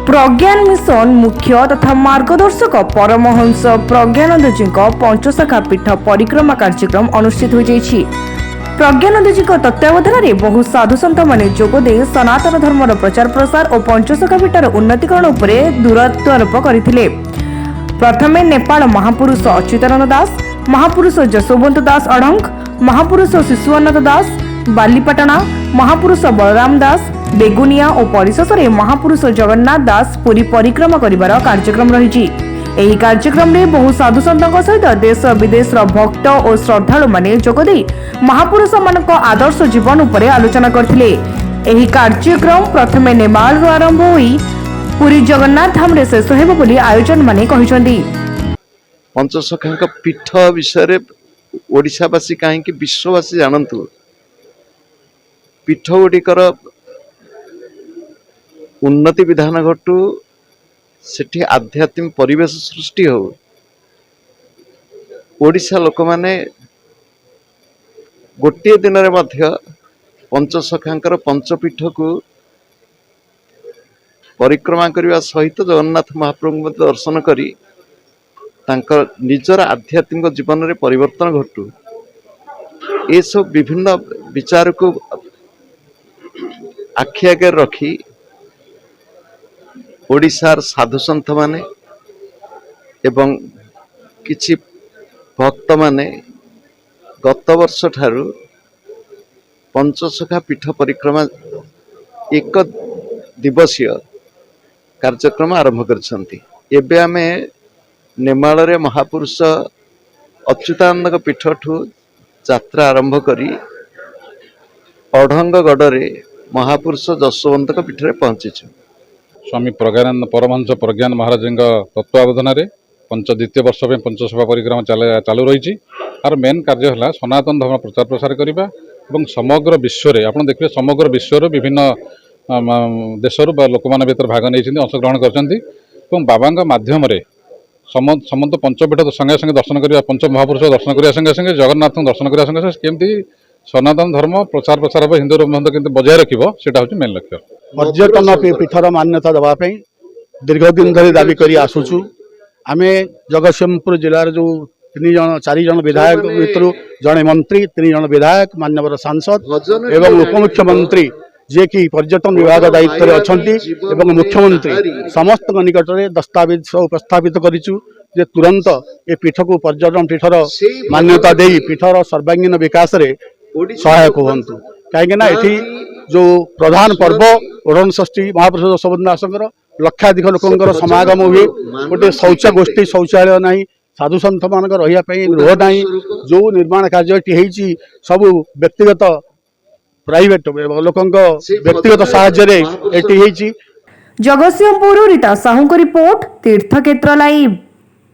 प्रज्ञान mission मुख्य तथा मार्गदर्शक परमहंस प्रज्ञानंद जी पंचशाखा पीठ परिक्रमा कार्यक्रम अनुष्ठित हो जाइछि। प्रज्ञानंद जी तत्वावधान में बहु साधु सन्त माने जोगदे सनातन धर्मर प्रचार प्रसार और पंचशाखा पीठर उन्नतिकरण उपरे दूरत्वारोप करथिले। प्रथमे नेपाल महापुरुष अच्युतानंद दास, महापुरुष जसोवंत दास अडंग, महापुरुष शिशुअन्नत दास बालीपाटना, महापुरुष बलराम दास बेगुनिया और परिशेष में महापुरुष जगन्नाथ दास पुरी परिक्रमा करिवार कार्यक्रम रही। एही कार्यक्रम में बहु साधु सन्तों सहित देश विदेश भक्त और श्रद्धालु माने जोगदे महापुरुष मानक आदर्श जीवन उपरे आलोचना करथिले। एही कार्यक्रम प्रथमे नेमाल आरंभ होई पुरी जगन्नाथ धाम रे शेष हेबो बोली आयोजन माने कहिसंती। पंचसखांक पीठ विषय ओडिशावासी कहीं विश्ववासी जानतु। पीठ गुड़िकर उन्नति विधान घटू, सेठी आध्यात्मिक परिवेश सृष्टि हो। ओडिशा लोक माने गोटे दिन रे मध्य पंचसखांकर पंचपीठ को परिक्रमा करने सहित जगन्नाथ महाप्रभु दर्शन करी तांकर निजर आध्यात्मिक जीवन रे परिवर्तन घटू। ये सब विभिन्न विचार को आखि आगे रखी ओडिशार साधु सन्थ माने एवं किछि भक्त माने गत वर्ष ठारू पंचसखा पीठ परिक्रमा एक दिवसीय कार्यक्रम आरंभ करछंती। एबे आमे नेमाल रे महापुरुष अच्युतानंद पीठ ठू यात्रा आरंभ करी अढंगगढ़ रे महापुरुष जसवंत पीठ रे पहुंचीछु। स्वामी प्रज्ञानंद परमहंस प्रज्ञान महाराज तत्वावधान में पंच द्वितीय वर्ष में पंचसभा परिक्रमा चालू रही। आर मेन कार्य है सनातन धर्म प्रचार प्रसार करने और समग्र विश्व में आप देखिए समग्र विश्वर विभिन्न देशर लोक मैंने भाग नहीं अंशग्रहण कर बाबा मध्यम समस्त पंचपीठ संगे संगे दर्शन करने पंच महापुरुष दर्शन करने संगे संगे जगन्नाथ दर्शन करने संगे संगे केमती सनातन धर्म प्रचार प्रसार हिंदू बंध के बजाय रखा से मेन लक्ष्य। पर्यटन पीठर मान्यता देवाई दीर्घ दिन धरी दाबी कर आसुचु। आमे जगतसिंहपुर जिलार जो 4 जन विधायक भितर जड़े मंत्री 3 जन विधायक माननीय सांसद एवं उपमुख्यमंत्री जे कि पर्यटन विभाग दायित्व अच्छा मुख्यमंत्री समस्त निकट में दस्तावेज उपस्थापित करिचु जे तुरंत ये पीठ को पर्यटन पीठर मान्यता दे पीठर सर्वांगीन विकास रे सहायक हूँ। कहीं जो प्रधान पर्व ओढ़न षष्ठी महापुरुष जसवंत दासंकर लक्षाधिक लोकंर समागम हुए। गोटे शौच गोष्ठी शौचालय ना साधु सन्थ मान रही गृह ना जो निर्माण कार्य सब व्यक्तिगत प्राइवेट लोक व्यक्तिगत साहाय्य। जगतसिंहपुर रीता साहू रिपोर्ट तीर्थक्षेत्र लाइव।